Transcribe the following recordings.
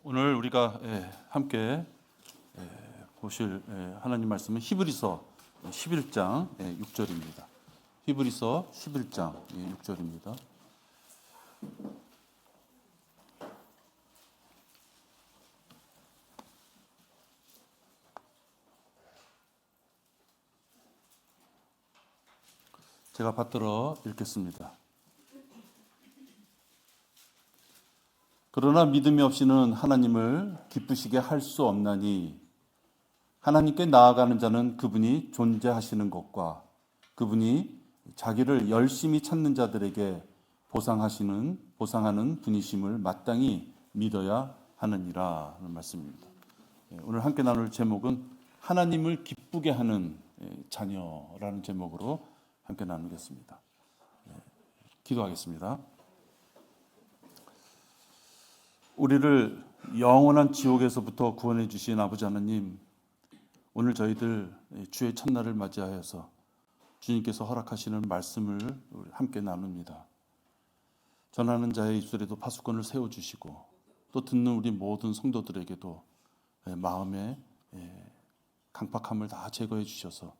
오늘 우리가 함께 보실 하나님 말씀은 히브리서 11장 6절입니다. 히브리서 11장 6절입니다. 제가 받들어 읽겠습니다. 그러나 믿음이 없이는 하나님을 기쁘시게 할 수 없나니 하나님께 나아가는 자는 그분이 존재하시는 것과 그분이 자기를 열심히 찾는 자들에게 보상하는 분이심을 마땅히 믿어야 하느니라 하는 말씀입니다. 오늘 함께 나눌 제목은 하나님을 기쁘게 하는 자녀라는 제목으로 함께 나누겠습니다. 기도하겠습니다. 우리를 영원한 지옥에서부터 구원해 주신 아버지 하나님, 오늘 저희들 주의 첫날을 맞이하여서 주님께서 허락하시는 말씀을 함께 나눕니다. 전하는 자의 입술에도 파수꾼을 세워주시고 또 듣는 우리 모든 성도들에게도 마음의 강팍함을 다 제거해 주셔서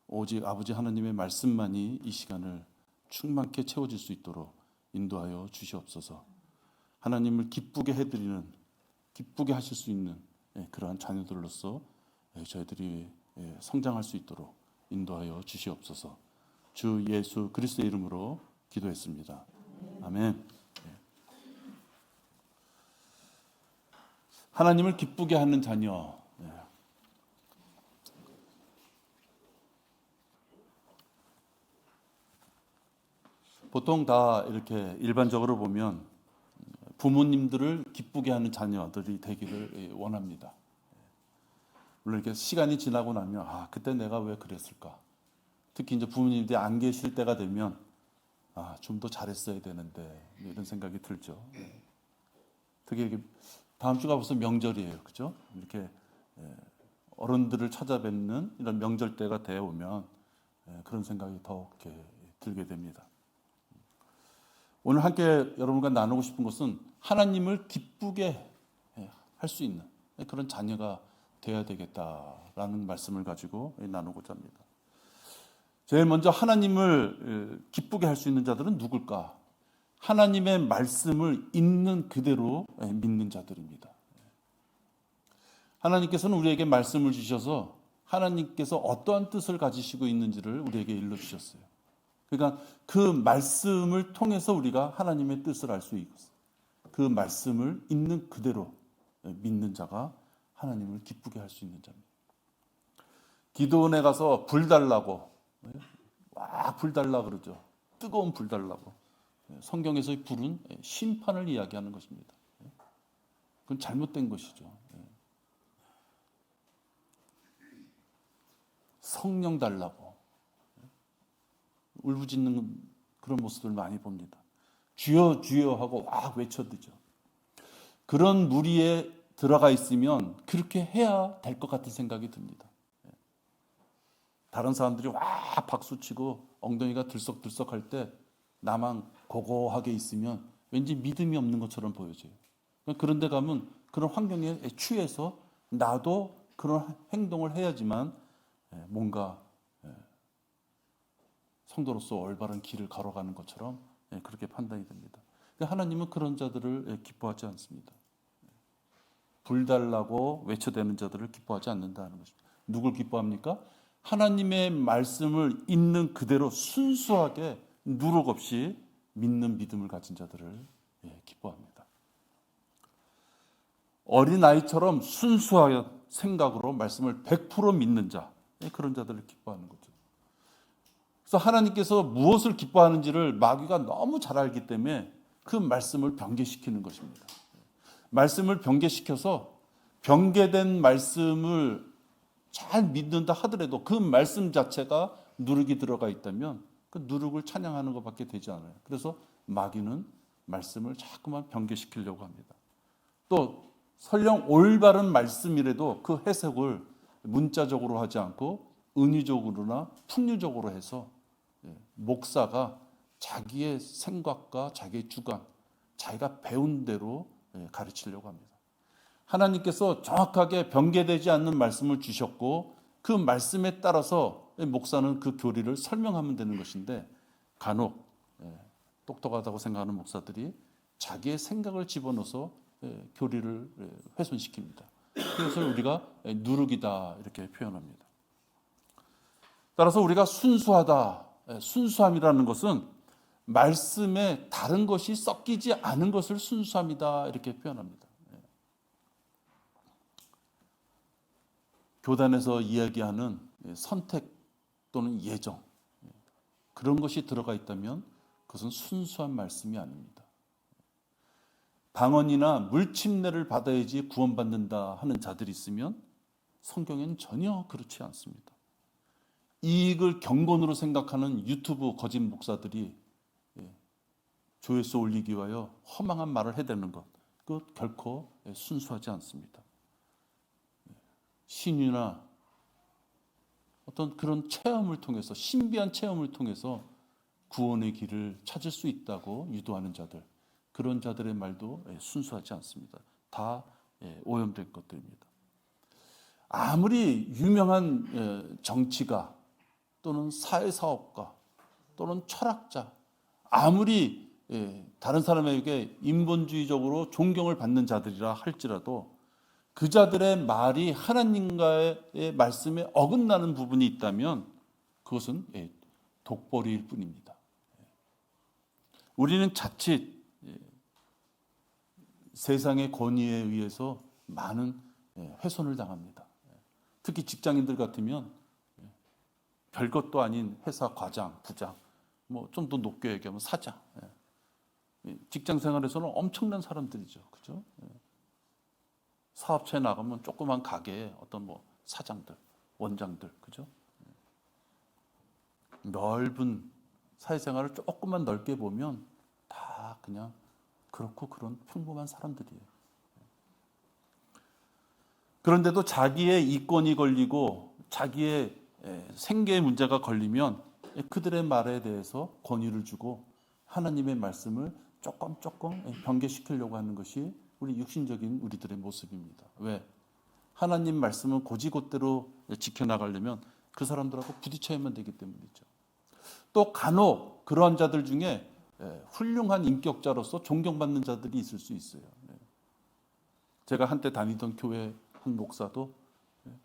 오직 아버지 하나님의 말씀만이 이 시간을 충만케 채워질 수 있도록 인도하여 주시옵소서. 하나님을 기쁘게 해드리는, 기쁘게 하실 수 있는 그러한 자녀들로서 저희들이 성장할 수 있도록 인도하여 주시옵소서. 주 예수 그리스도의 이름으로 기도했습니다. 아멘. 하나님을 기쁘게 하는 자녀. 보통 다 이렇게 일반적으로 보면 부모님들을 기쁘게 하는 자녀들이 되기를 원합니다. 물론 이렇게 시간이 지나고 나면 그때 내가 왜 그랬을까? 특히 이제 부모님들이 안 계실 때가 되면 좀 더 잘했어야 되는데 이런 생각이 들죠. 특히 이렇게 다음 주가 벌써 명절이에요, 그렇죠? 이렇게 어른들을 찾아뵙는 이런 명절 때가 되어 오면 그런 생각이 더 이렇게 들게 됩니다. 오늘 함께 여러분과 나누고 싶은 것은 하나님을 기쁘게 할 수 있는 그런 자녀가 되어야 되겠다라는 말씀을 가지고 나누고자 합니다. 제일 먼저 하나님을 기쁘게 할 수 있는 자들은 누굴까? 하나님의 말씀을 있는 그대로 믿는 자들입니다. 하나님께서는 우리에게 말씀을 주셔서 하나님께서 어떠한 뜻을 가지시고 있는지를 우리에게 일러주셨어요. 그러니까 그 말씀을 통해서 우리가 하나님의 뜻을 알 수 있어요. 그 말씀을 있는 그대로 믿는 자가 하나님을 기쁘게 할 수 있는 자입니다. 기도원에 가서 불 달라고 막 불 달라 그러죠. 뜨거운 불 달라고. 성경에서의 불은 심판을 이야기하는 것입니다. 그건 잘못된 것이죠. 성령 달라고 울부짖는 그런 모습을 많이 봅니다. 주여 주여 하고 막 외쳐드죠. 그런 무리에 들어가 있으면 그렇게 해야 될 것 같은 생각이 듭니다. 다른 사람들이 와 박수치고 엉덩이가 들썩들썩할 때 나만 고고하게 있으면 왠지 믿음이 없는 것처럼 보여져요. 그런데 가면 그런 환경에 취해서 나도 그런 행동을 해야지만 뭔가 성도로서 올바른 길을 걸어가는 것처럼 그렇게 판단이 됩니다. 하나님은 그런 자들을 기뻐하지 않습니다. 불달라고 외쳐대는 자들을 기뻐하지 않는다는 것입니다. 누굴 기뻐합니까? 하나님의 말씀을 있는 그대로 순수하게 누룩 없이 믿는 믿음을 가진 자들을 기뻐합니다. 어린아이처럼 순수한 생각으로 말씀을 100% 믿는 자, 그런 자들을 기뻐하는 거죠. 그래서 하나님께서 무엇을 기뻐하는지를 마귀가 너무 잘 알기 때문에 그 말씀을 변개시키는 것입니다. 말씀을 변개시켜서 변개된 말씀을 잘 믿는다 하더라도 그 말씀 자체가 누룩이 들어가 있다면 그 누룩을 찬양하는 것밖에 되지 않아요. 그래서 마귀는 말씀을 자꾸만 변개시키려고 합니다. 또 설령 올바른 말씀이라도 그 해석을 문자적으로 하지 않고 은유적으로나 풍류적으로 해서 목사가 자기의 생각과 자기의 주관, 자기가 배운 대로 가르치려고 합니다. 하나님께서 정확하게 변개되지 않는 말씀을 주셨고 그 말씀에 따라서 목사는 그 교리를 설명하면 되는 것인데 간혹 똑똑하다고 생각하는 목사들이 자기의 생각을 집어넣어서 교리를 훼손시킵니다. 그것을 우리가 누룩이다 이렇게 표현합니다. 따라서 우리가 순수하다, 순수함이라는 것은 말씀에 다른 것이 섞이지 않은 것을 순수함이다 이렇게 표현합니다. 교단에서 이야기하는 선택 또는 예정, 그런 것이 들어가 있다면 그것은 순수한 말씀이 아닙니다. 방언이나 물침례를 받아야지 구원받는다 하는 자들이 있으면 성경에는 전혀 그렇지 않습니다. 이익을 경건으로 생각하는 유튜브 거짓 목사들이 조회수 올리기 위하여 허망한 말을 해대는 것, 그것 결코 순수하지 않습니다. 신유나 어떤 그런 체험을 통해서, 신비한 체험을 통해서 구원의 길을 찾을 수 있다고 유도하는 자들, 그런 자들의 말도 순수하지 않습니다. 다 오염된 것들입니다. 아무리 유명한 정치가 또는 사회사업가 또는 철학자, 아무리 다른 사람에게 인본주의적으로 존경을 받는 자들이라 할지라도 그 자들의 말이 하나님과의 말씀에 어긋나는 부분이 있다면 그것은 독보리일 뿐입니다. 우리는 자칫 세상의 권위에 의해서 많은 훼손을 당합니다. 특히 직장인들 같으면 별것도 아닌 회사 과장, 부장, 뭐 좀 더 높게 얘기하면 사장, 직장 생활에서는 엄청난 사람들이죠, 그죠? 사업체에 나가면 조그만 가게에 어떤 뭐 사장들, 원장들, 그죠? 넓은 사회생활을 조금만 넓게 보면 다 그냥 그렇고 그런 평범한 사람들이에요. 그런데도 자기의 이권이 걸리고 자기의 생계의 문제가 걸리면 그들의 말에 대해서 권위를 주고 하나님의 말씀을 조금 변개시키려고 하는 것이 우리 육신적인 우리들의 모습입니다. 왜? 하나님 말씀은 곧이곧대로 지켜나가려면 그 사람들하고 부딪혀야만 되기 때문이죠. 또 간혹 그러한 자들 중에 훌륭한 인격자로서 존경받는 자들이 있을 수 있어요. 제가 한때 다니던 교회 한 목사도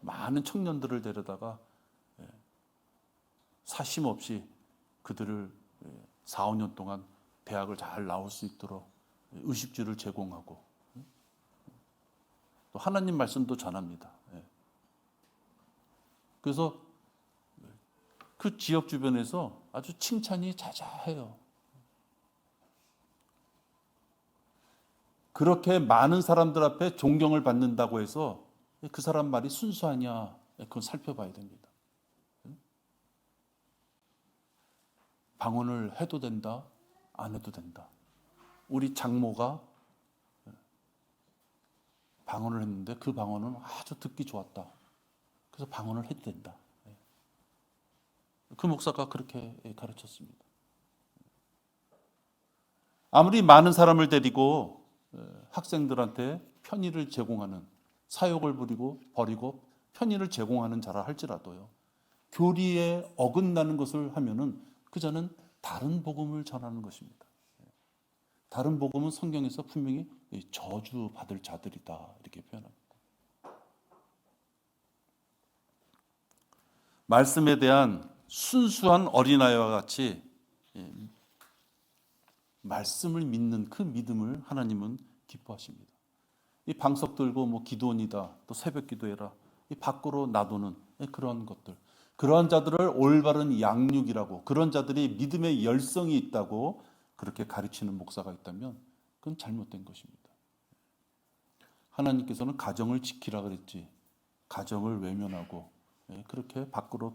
많은 청년들을 데려다가 사심 없이 그들을 4, 5년 동안 대학을 잘 나올 수 있도록 의식주를 제공하고 또 하나님 말씀도 전합니다. 그래서 그 지역 주변에서 아주 칭찬이 자자해요. 그렇게 많은 사람들 앞에 존경을 받는다고 해서 그 사람 말이 순수하냐, 그건 살펴봐야 됩니다. 방언을 해도 된다, 안 해도 된다. 우리 장모가 방언을 했는데 그 방언은 아주 듣기 좋았다. 그래서 방언을 해도 된다. 그 목사가 그렇게 가르쳤습니다. 아무리 많은 사람을 데리고 학생들한테 편의를 제공하는, 사욕을 버리고 편의를 제공하는 자라 할지라도요, 교리에 어긋나는 것을 하면은 그 자는 다른 복음을 전하는 것입니다. 다른 복음은 성경에서 분명히 저주받을 자들이다 이렇게 표현합니다. 말씀에 대한 순수한 어린아이와 같이 말씀을 믿는 그 믿음을 하나님은 기뻐하십니다. 이 방석 들고 뭐 기도원이다, 또 새벽 기도해라, 이 밖으로 놔두는 그런 것들, 그러한 자들을 올바른 양육이라고, 그런 자들이 믿음의 열성이 있다고 그렇게 가르치는 목사가 있다면 그건 잘못된 것입니다. 하나님께서는 가정을 지키라 그랬지 가정을 외면하고 그렇게 밖으로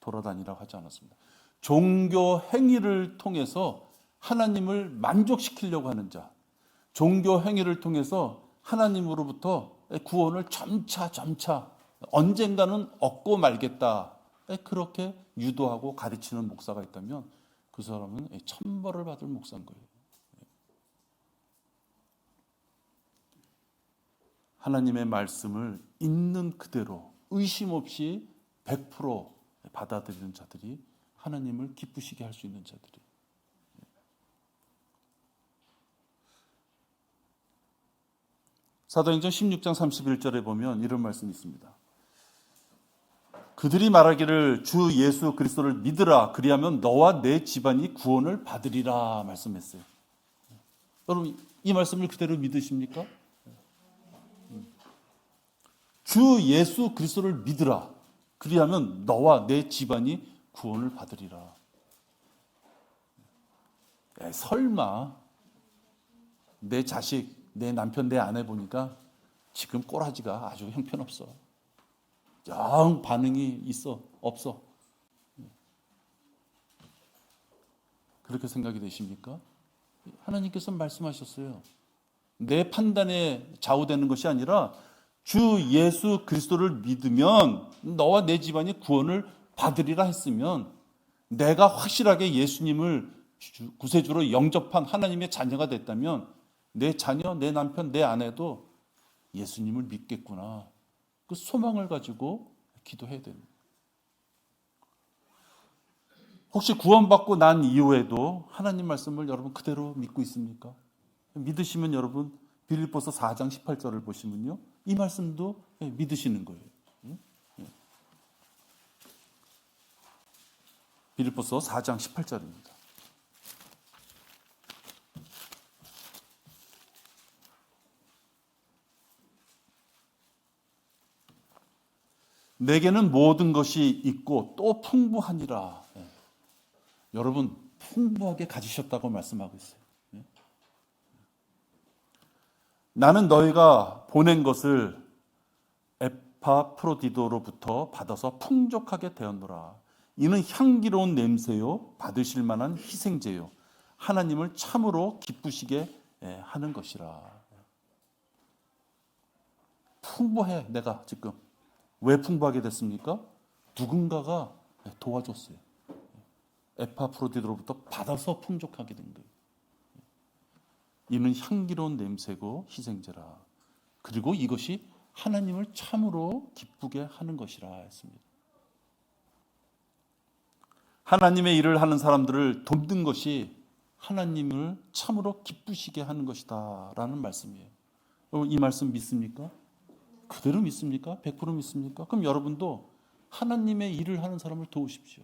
돌아다니라고 하지 않았습니다. 종교 행위를 통해서 하나님을 만족시키려고 하는 자, 종교 행위를 통해서 하나님으로부터 구원을 점차 언젠가는 얻고 말겠다, 그렇게 유도하고 가르치는 목사가 있다면 그 사람은 천벌을 받을 목사인 거예요. 하나님의 말씀을 있는 그대로 의심 없이 100% 받아들이는 자들이 하나님을 기쁘시게 할 수 있는 자들이. 사도행전 16장 31절에 보면 이런 말씀이 있습니다. 그들이 말하기를 주 예수 그리스도를 믿으라 그리하면 너와 내 집안이 구원을 받으리라 말씀했어요. 여러분 이 말씀을 그대로 믿으십니까? 주 예수 그리스도를 믿으라 그리하면 너와 내 집안이 구원을 받으리라. 설마 내 자식, 내 남편, 내 아내 보니까 지금 꼬라지가 아주 형편없어. 영 반응이 있어? 없어? 그렇게 생각이 되십니까? 하나님께서 말씀하셨어요. 내 판단에 좌우되는 것이 아니라 주 예수 그리스도를 믿으면 너와 내 집안이 구원을 받으리라 했으면 내가 확실하게 예수님을 구세주로 영접한 하나님의 자녀가 됐다면 내 자녀, 내 남편, 내 아내도 예수님을 믿겠구나. 그 소망을 가지고 기도해야 됩니다. 혹시 구원받고 난 이후에도 하나님 말씀을 여러분 그대로 믿고 있습니까? 믿으시면 여러분 빌립보서 4장 18절을 보시면요. 이 말씀도 믿으시는 거예요. 빌립보서 4장 18절입니다. 내게는 모든 것이 있고 또 풍부하니라. 여러분 풍부하게 가지셨다고 말씀하고 있어요. 나는 너희가 보낸 것을 에파프로디도로부터 받아서 풍족하게 되었노라. 이는 향기로운 냄새요 받으실 만한 희생제요 하나님을 참으로 기쁘시게 하는 것이라. 풍부해. 내가 지금 왜 풍부하게 됐습니까? 누군가가 도와줬어요. 에파프로디도로부터 받아서 풍족하게 된 거예요. 이는 향기로운 냄새고 희생제라. 그리고 이것이 하나님을 참으로 기쁘게 하는 것이라 했습니다. 하나님의 일을 하는 사람들을 돕는 것이 하나님을 참으로 기쁘시게 하는 것이다 라는 말씀이에요. 이 말씀 믿습니까? 그대로 믿습니까? 100% 믿습니까? 그럼 여러분도 하나님의 일을 하는 사람을 도우십시오.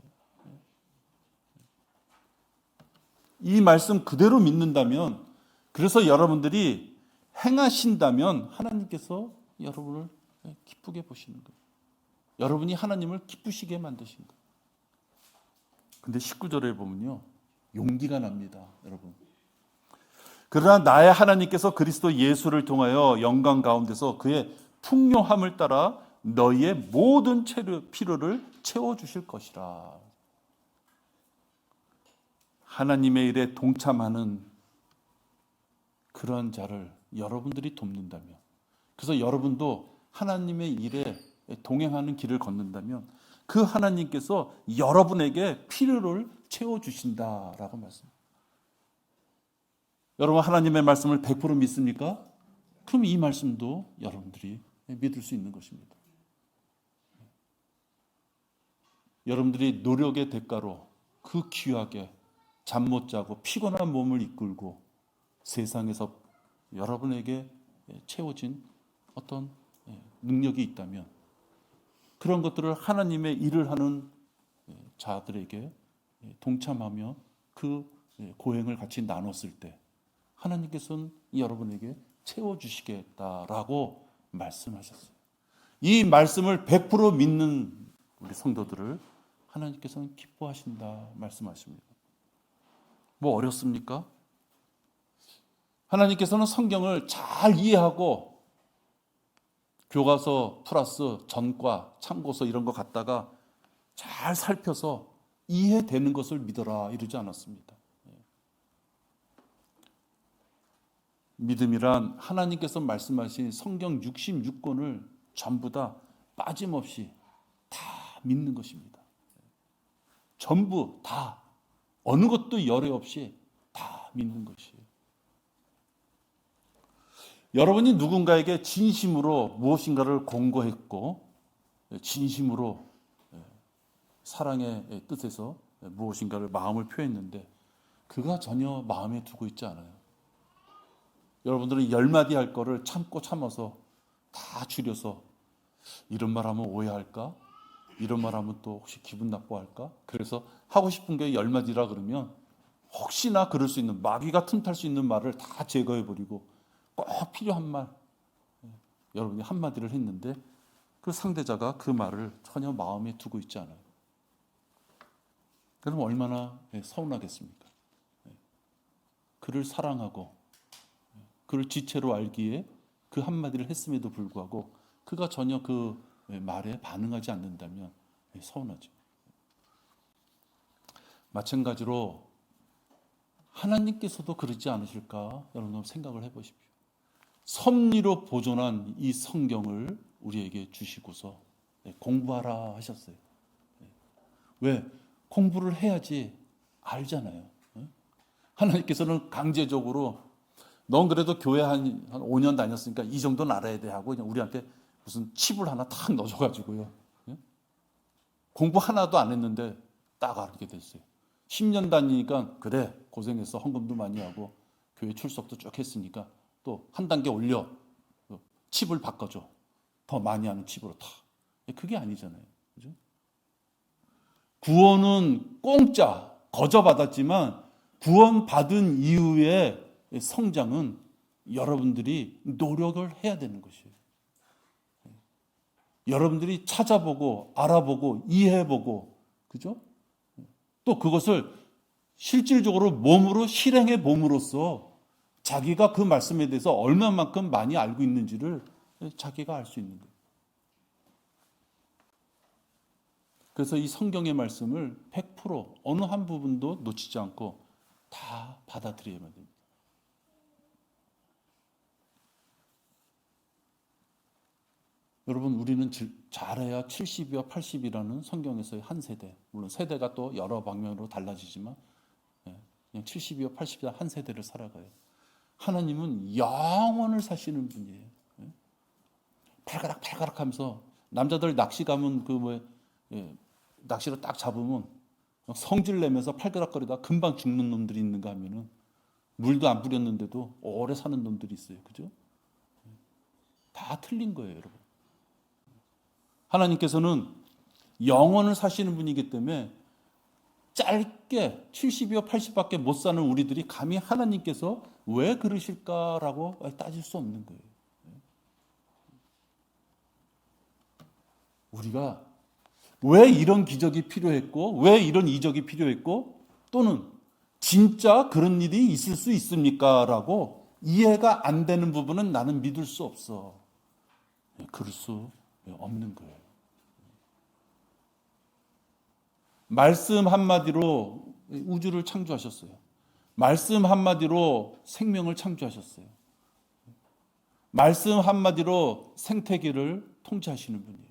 이 말씀 그대로 믿는다면, 그래서 여러분들이 행하신다면 하나님께서 여러분을 기쁘게 보시는 거예요. 여러분이 하나님을 기쁘시게 만드신 거예요. 근데 19절에 보면요, 용기가 납니다, 여러분. 그러나 나의 하나님께서 그리스도 예수를 통하여 영광 가운데서 그의 풍요함을 따라 너희의 모든 필요를 채워주실 것이라. 하나님의 일에 동참하는 그러한 자를 여러분들이 돕는다면, 그래서 여러분도 하나님의 일에 동행하는 길을 걷는다면 그 하나님께서 여러분에게 필요를 채워주신다라고 말씀합니다. 여러분 하나님의 말씀을 100% 믿습니까? 그럼 이 말씀도 여러분들이 믿을 수 있는 것입니다. 여러분들이 노력의 대가로 그 귀하게 잠 못 자고 피곤한 몸을 이끌고 세상에서 여러분에게 채워진 어떤 능력이 있다면 그런 것들을 하나님의 일을 하는 자들에게 동참하며 그 고행을 같이 나눴을 때 하나님께서는 여러분에게 채워주시겠다라고 말씀하셨어요. 이 말씀을 100% 믿는 우리 성도들을 하나님께서는 기뻐하신다 말씀하십니다. 뭐 어렵습니까? 하나님께서는 성경을 잘 이해하고 교과서 플러스 전과 참고서 이런 거 갖다가 잘 살펴서 이해되는 것을 믿어라 이러지 않았습니다. 믿음이란 하나님께서 말씀하신 성경 66권을 전부 다 빠짐없이 다 믿는 것입니다. 전부 다 어느 것도 열애 없이 다 믿는 것이에요. 여러분이 누군가에게 진심으로 무엇인가를 공고했고 진심으로 사랑의 뜻에서 무엇인가를 마음을 표했는데 그가 전혀 마음에 두고 있지 않아요. 여러분들은 10마디 할 거를 참고 참아서 다 줄여서 이런 말 하면 오해할까? 이런 말 하면 또 혹시 기분 나빠할까? 그래서 하고 싶은 게 10마디라 그러면 혹시나 그럴 수 있는 마귀가 틈탈 수 있는 말을 다 제거해버리고 꼭 필요한 말 여러분이 한마디를 했는데 그 상대자가 그 말을 전혀 마음에 두고 있지 않아요. 그럼 얼마나 서운하겠습니까? 그를 사랑하고 그를 지체로 알기에 그 한마디를 했음에도 불구하고 그가 전혀 그 말에 반응하지 않는다면 서운하죠. 마찬가지로 하나님께서도 그러지 않으실까? 여러분 생각을 해보십시오. 섭리로 보존한 이 성경을 우리에게 주시고서 공부하라 하셨어요. 왜? 공부를 해야지 알잖아요. 하나님께서는 강제적으로 넌 그래도 교회 한 5년 다녔으니까 이 정도는 알아야 돼 하고 그냥 우리한테 무슨 칩을 하나 탁 넣어줘가지고요. 공부 하나도 안 했는데 딱 알게 됐어요. 10년 다니니까 그래 고생했어 헌금도 많이 하고 교회 출석도 쭉 했으니까 또 한 단계 올려 칩을 바꿔줘 더 많이 하는 칩으로 다 그게 아니잖아요. 그죠? 구원은 공짜 거저 받았지만 구원 받은 이후에 성장은 여러분들이 노력을 해야 되는 것이에요. 여러분들이 찾아보고 알아보고 이해해보고 그죠? 또 그것을 실질적으로 몸으로 실행해 봄으로써 자기가 그 말씀에 대해서 얼마만큼 많이 알고 있는지를 자기가 알 수 있는 거예요. 그래서 이 성경의 말씀을 100% 어느 한 부분도 놓치지 않고 다 받아들여야만 됩니다. 여러분 우리는 잘해야 70이와 80이라는 성경에서의 한 세대, 물론 세대가 또 여러 방면으로 달라지지만 그냥 70이와 80이다 한 세대를 살아가요. 하나님은 영원을 사시는 분이에요. 팔가락 팔가락 하면서 남자들 낚시 가면 낚시로 딱 잡으면 성질 내면서 팔가락거리다 금방 죽는 놈들이 있는가 하면은 물도 안 뿌렸는데도 오래 사는 놈들이 있어요. 그죠? 다 틀린 거예요, 여러분. 하나님께서는 영원을 사시는 분이기 때문에 짧게 70이요 80밖에 못 사는 우리들이 감히 하나님께서 왜 그러실까라고 따질 수 없는 거예요. 우리가 왜 이런 기적이 필요했고 왜 이런 이적이 필요했고 또는 진짜 그런 일이 있을 수 있습니까? 라고 이해가 안 되는 부분은 나는 믿을 수 없어. 그럴 수 없는 거예요. 말씀 한마디로 우주를 창조하셨어요. 말씀 한마디로 생명을 창조하셨어요. 말씀 한마디로 생태계를 통치하시는 분이에요.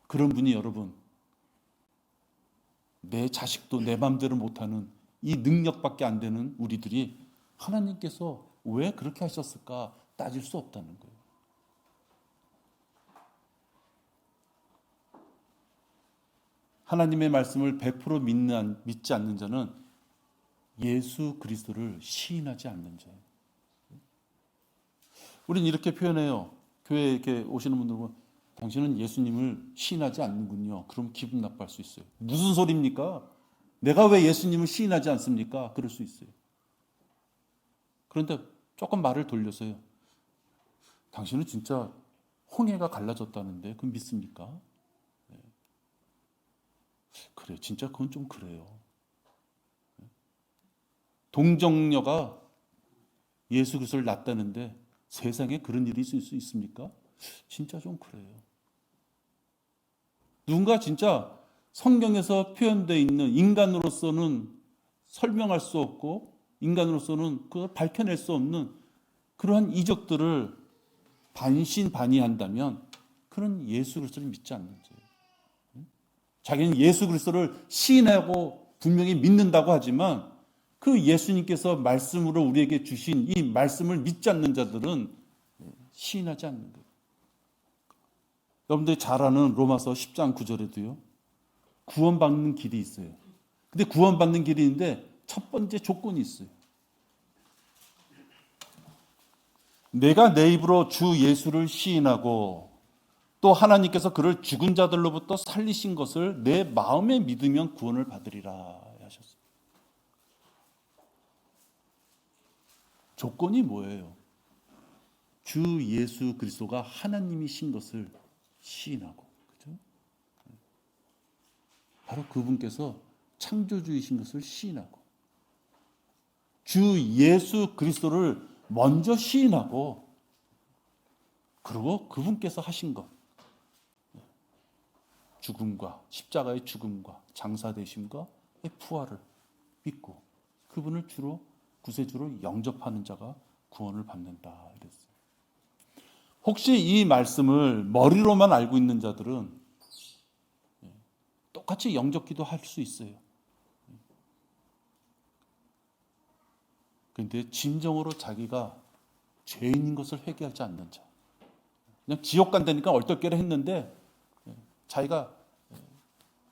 그런 분이 여러분 내 자식도 내 맘대로 못하는 이 능력밖에 안 되는 우리들이 하나님께서 왜 그렇게 하셨을까 따질 수 없다는 거예요. 하나님의 말씀을 100% 믿지 않는 자는 예수 그리스도를 시인하지 않는 자예요. 우리는 이렇게 표현해요. 교회에 이렇게 오시는 분들 보면 당신은 예수님을 시인하지 않는군요. 그럼 기분 나빠할 수 있어요. 무슨 소리입니까? 내가 왜 예수님을 시인하지 않습니까? 그럴 수 있어요. 그런데 조금 말을 돌려서요. 당신은 진짜 홍해가 갈라졌다는데 그건 믿습니까? 네. 그래, 진짜 그건 좀 그래요. 동정녀가 예수 그리스도를 낳았다는데 세상에 그런 일이 있을 수 있습니까? 진짜 좀 그래요. 누군가 진짜 성경에서 표현되어 있는 인간으로서는 설명할 수 없고 인간으로서는 그걸 밝혀낼 수 없는 그러한 이적들을 반신반의한다면 그런 예수 그리스도를 믿지 않는 거예요. 자기는 예수 그리스도를 시인하고 분명히 믿는다고 하지만 그 예수님께서 말씀으로 우리에게 주신 이 말씀을 믿지 않는 자들은 시인하지 않는 거예요. 여러분들이 잘 아는 로마서 10장 9절에도요. 구원받는 길이 있어요. 근데 구원받는 길이 있는데 첫 번째 조건이 있어요. 내가 내 입으로 주 예수를 시인하고 또 하나님께서 그를 죽은 자들로부터 살리신 것을 내 마음에 믿으면 구원을 받으리라 하셨어요. 조건이 뭐예요? 주 예수 그리스도가 하나님이신 것을 시인하고, 그죠? 바로 그분께서 창조주이신 것을 시인하고, 주 예수 그리스도를 먼저 시인하고, 그리고 그분께서 하신 것, 죽음과 십자가의 죽음과 장사되심과 부활을 믿고 그분을 주로 구세주로 영접하는 자가 구원을 받는다 이랬어요. 혹시 이 말씀을 머리로만 알고 있는 자들은 똑같이 영접기도 할 수 있어요. 그런데 진정으로 자기가 죄인인 것을 회개하지 않는 자, 그냥 지옥 간다니까 얼떨결에 했는데 자기가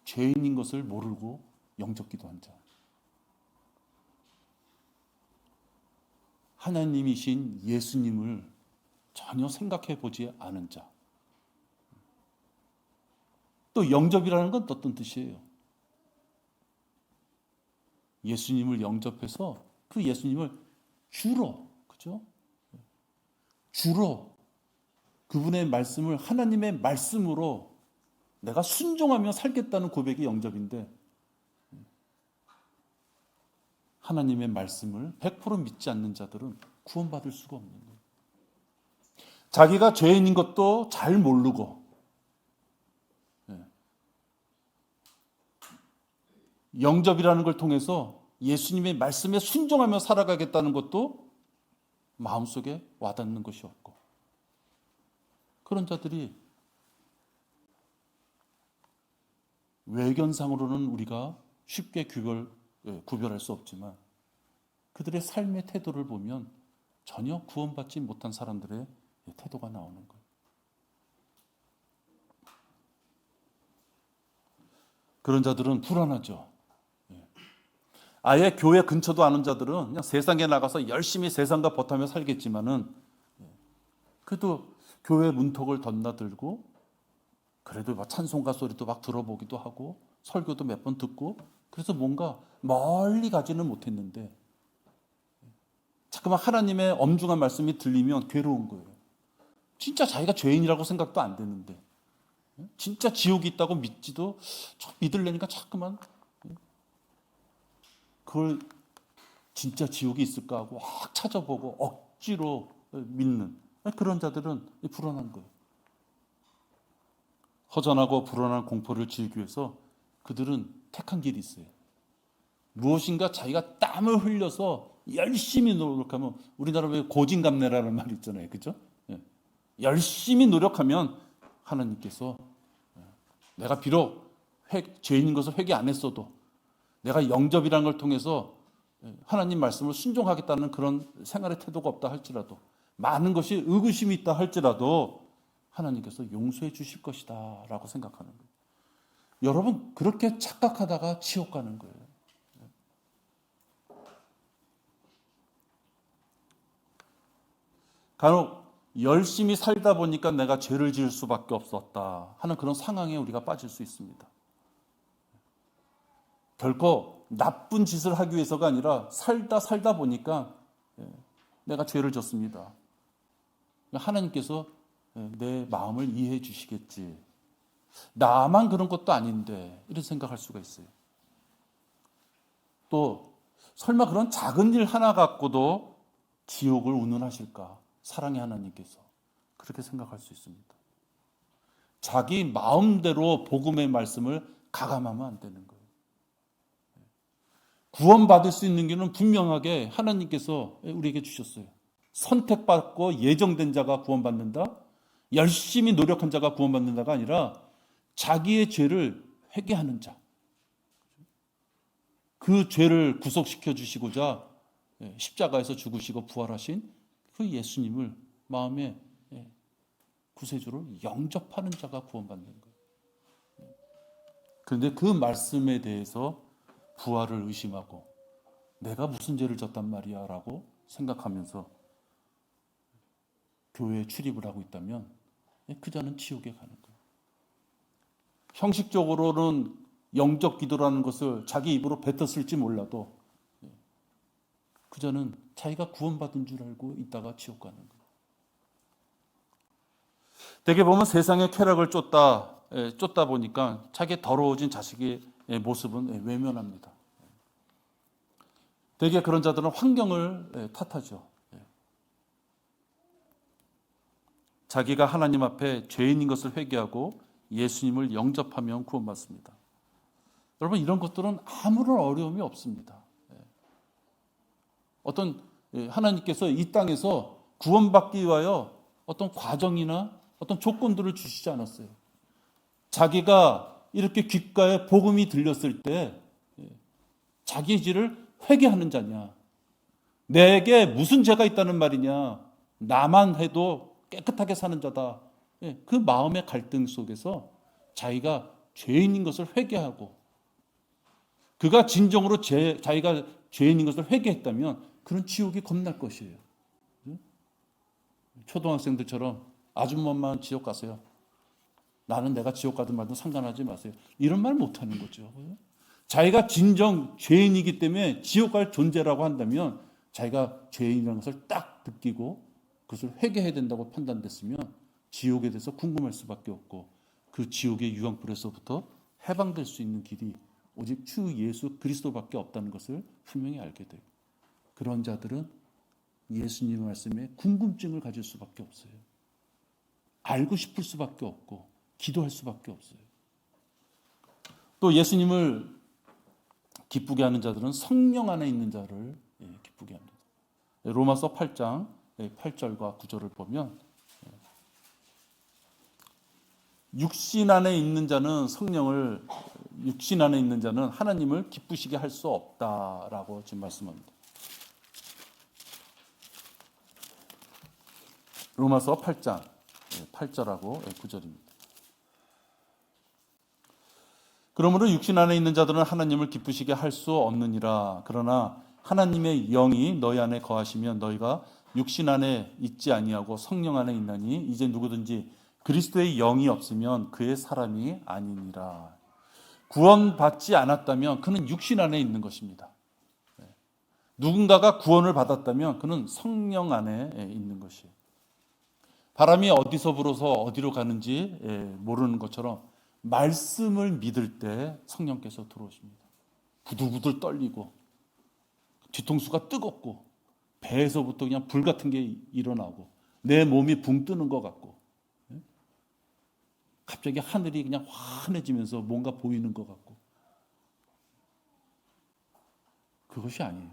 죄인인 것을 모르고 영접기도 한 자, 하나님이신 예수님을 전혀 생각해 보지 않은 자. 또 영접이라는 건 어떤 뜻이에요? 예수님을 영접해서 그 예수님을 주로, 그죠? 주로 그분의 말씀을 하나님의 말씀으로 내가 순종하며 살겠다는 고백이 영접인데, 하나님의 말씀을 100% 믿지 않는 자들은 구원받을 수가 없는 거예요. 자기가 죄인인 것도 잘 모르고 영접이라는 걸 통해서 예수님의 말씀에 순종하며 살아가겠다는 것도 마음속에 와닿는 것이 없고, 그런 자들이 외견상으로는 우리가 쉽게 구별할 수 없지만 그들의 삶의 태도를 보면 전혀 구원받지 못한 사람들의 태도가 나오는 거예요. 그런 자들은 불안하죠. 아예 교회 근처도 아는 자들은 그냥 세상에 나가서 열심히 세상과 버타며 살겠지만은 그래도 교회 문턱을 덧나들고 그래도 막 찬송가 소리도 막 들어보기도 하고 설교도 몇 번 듣고, 그래서 뭔가 멀리 가지는 못했는데 자꾸만 하나님의 엄중한 말씀이 들리면 괴로운 거예요. 진짜 자기가 죄인이라고 생각도 안 되는데, 진짜 지옥이 있다고 믿지도 믿으려니까 자꾸만 그걸 진짜 지옥이 있을까 하고 확 찾아보고 억지로 믿는 그런 자들은 불안한 거예요. 허전하고 불안한 공포를 지우기 위해서 그들은 택한 길이 있어요. 무엇인가 자기가 땀을 흘려서 열심히 노력하면, 우리나라 왜 고진감래라는 말이 있잖아요, 그죠? 열심히 노력하면 하나님께서 내가 비록 죄인인 것을 회개 안 했어도 내가 영접이라는 걸 통해서 하나님 말씀을 순종하겠다는 그런 생활의 태도가 없다 할지라도, 많은 것이 의구심이 있다 할지라도 하나님께서 용서해 주실 것이다 라고 생각하는 거예요. 여러분, 그렇게 착각하다가 지옥 가는 거예요. 간혹 열심히 살다 보니까 내가 죄를 지을 수밖에 없었다 하는 그런 상황에 우리가 빠질 수 있습니다. 결코 나쁜 짓을 하기 위해서가 아니라 살다 보니까 내가 죄를 졌습니다. 하나님께서 내 마음을 이해해 주시겠지, 나만 그런 것도 아닌데, 이런 생각할 수가 있어요. 또 설마 그런 작은 일 하나 갖고도 지옥을 운운하실까, 사랑의 하나님께서, 그렇게 생각할 수 있습니다. 자기 마음대로 복음의 말씀을 가감하면 안 되는 거예요. 구원받을 수 있는 길은 분명하게 하나님께서 우리에게 주셨어요. 선택받고 예정된 자가 구원받는다, 열심히 노력한 자가 구원받는다가 아니라 자기의 죄를 회개하는 자, 그 죄를 구속시켜 주시고자 십자가에서 죽으시고 부활하신 그 예수님을 마음에 구세주를 영접하는 자가 구원받는 거예요. 그런데 그 말씀에 대해서 부활을 의심하고 내가 무슨 죄를 졌단 말이야 라고 생각하면서 교회에 출입을 하고 있다면 그 자는 지옥에 가는 거예요. 형식적으로는 영적 기도라는 것을 자기 입으로 뱉었을지 몰라도 그 자는 자기가 구원받은 줄 알고 있다가 지옥 가는 거예요. 대개 보면 세상의 쾌락을 쫓다 보니까 자기 더러워진 자식의 모습은 외면합니다. 대개 그런 자들은 환경을 탓하죠. 자기가 하나님 앞에 죄인인 것을 회개하고 예수님을 영접하면 구원받습니다. 여러분, 이런 것들은 아무런 어려움이 없습니다. 어떤 하나님께서 이 땅에서 구원받기 위하여 어떤 과정이나 어떤 조건들을 주시지 않았어요. 자기가 이렇게 귓가에 복음이 들렸을 때 자기의 죄를 회개하는 자냐, 내게 무슨 죄가 있다는 말이냐, 나만 해도 깨끗하게 사는 자다. 그 마음의 갈등 속에서 자기가 죄인인 것을 회개하고 그가 진정으로 자기가 죄인인 것을 회개했다면 그런 지옥이 겁날 것이에요. 초등학생들처럼 아줌마만 지옥 가세요. 나는 내가 지옥 가든 말든 상관하지 마세요. 이런 말 못하는 거죠. 자기가 진정 죄인이기 때문에 지옥 갈 존재라고 한다면 자기가 죄인이라는 것을 딱 느끼고 그것을 회개해야 된다고 판단됐으면 지옥에 대해서 궁금할 수밖에 없고 그 지옥의 유황불에서부터 해방될 수 있는 길이 오직 주 예수 그리스도밖에 없다는 것을 분명히 알게 돼요. 그런 자들은 예수님 말씀에 궁금증을 가질 수밖에 없어요. 알고 싶을 수밖에 없고 기도할 수밖에 없어요. 또 예수님을 기쁘게 하는 자들은 성령 안에 있는 자를 기쁘게 합니다. 로마서 8장 8절과 9절을 보면 육신 안에 있는 자는 하나님을 기쁘시게 할 수 없다라고 지금 말씀합니다. 로마서 8장 8절하고 9절입니다. 그러므로 육신 안에 있는 자들은 하나님을 기쁘시게 할 수 없느니라. 그러나 하나님의 영이 너희 안에 거하시면 너희가 육신 안에 있지 아니하고 성령 안에 있나니 이제 누구든지 그리스도의 영이 없으면 그의 사람이 아니니라. 구원받지 않았다면 그는 육신 안에 있는 것입니다. 누군가가 구원을 받았다면 그는 성령 안에 있는 것이에요. 바람이 어디서 불어서 어디로 가는지 모르는 것처럼 말씀을 믿을 때 성령께서 들어오십니다. 부들부들 떨리고 뒤통수가 뜨겁고 배에서부터 그냥 불 같은 게 일어나고 내 몸이 붕 뜨는 것 같고 갑자기 하늘이 그냥 환해지면서 뭔가 보이는 것 같고 그것이 아니에요.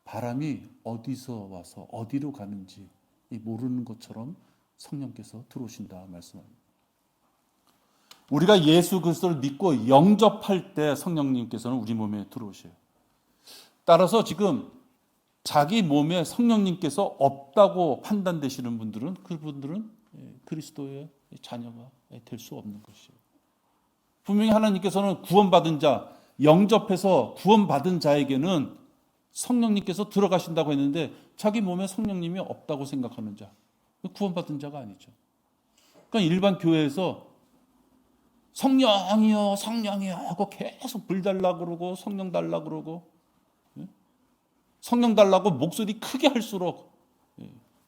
바람이 어디서 와서 어디로 가는지 모르는 것처럼 성령께서 들어오신다 말씀합니다. 우리가 예수 그리스도를 믿고 영접할 때 성령님께서는 우리 몸에 들어오셔요. 따라서 지금 자기 몸에 성령님께서 없다고 판단되시는 분들은 그분들은 그리스도의 자녀가 될 수 없는 것이에요. 분명히 하나님께서는 구원받은 자, 영접해서 구원받은 자에게는 성령님께서 들어가신다고 했는데 자기 몸에 성령님이 없다고 생각하는 자, 구원받은 자가 아니죠. 그러니까 일반 교회에서 성령이요 성령이요 하고 계속 불 달라고 그러고 성령 달라고 그러고 성령 달라고 목소리 크게 할수록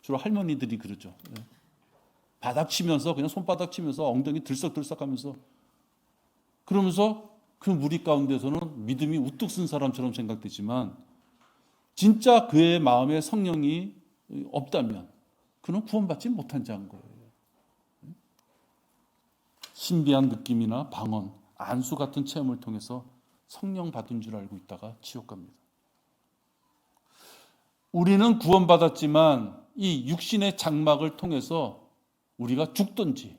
주로 할머니들이 그러죠. 바닥 치면서 그냥 손바닥 치면서 엉덩이 들썩들썩하면서 그러면서 그 무리 가운데서는 믿음이 우뚝 쓴 사람처럼 생각되지만 진짜 그의 마음에 성령이 없다면 그는 구원받지 못한 자인 거예요. 신비한 느낌이나 방언, 안수 같은 체험을 통해서 성령 받은 줄 알고 있다가 지옥 갑니다. 우리는 구원받았지만 이 육신의 장막을 통해서 우리가 죽든지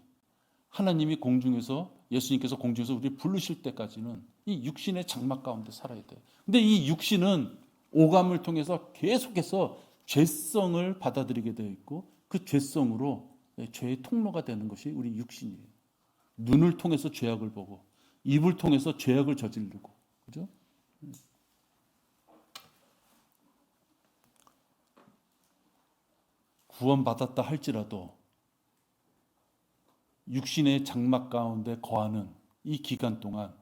하나님이 공중에서 예수님께서 공중에서 우리를 부르실 때까지는 이 육신의 장막 가운데 살아야 돼요. 근데 이 육신은 오감을 통해서 계속해서 죄성을 받아들이게 되어 있고 그 죄성으로 죄의 통로가 되는 것이 우리 육신이에요. 눈을 통해서 죄악을 보고 입을 통해서 죄악을 저지르고, 그죠? 구원받았다 할지라도 육신의 장막 가운데 거하는 이 기간 동안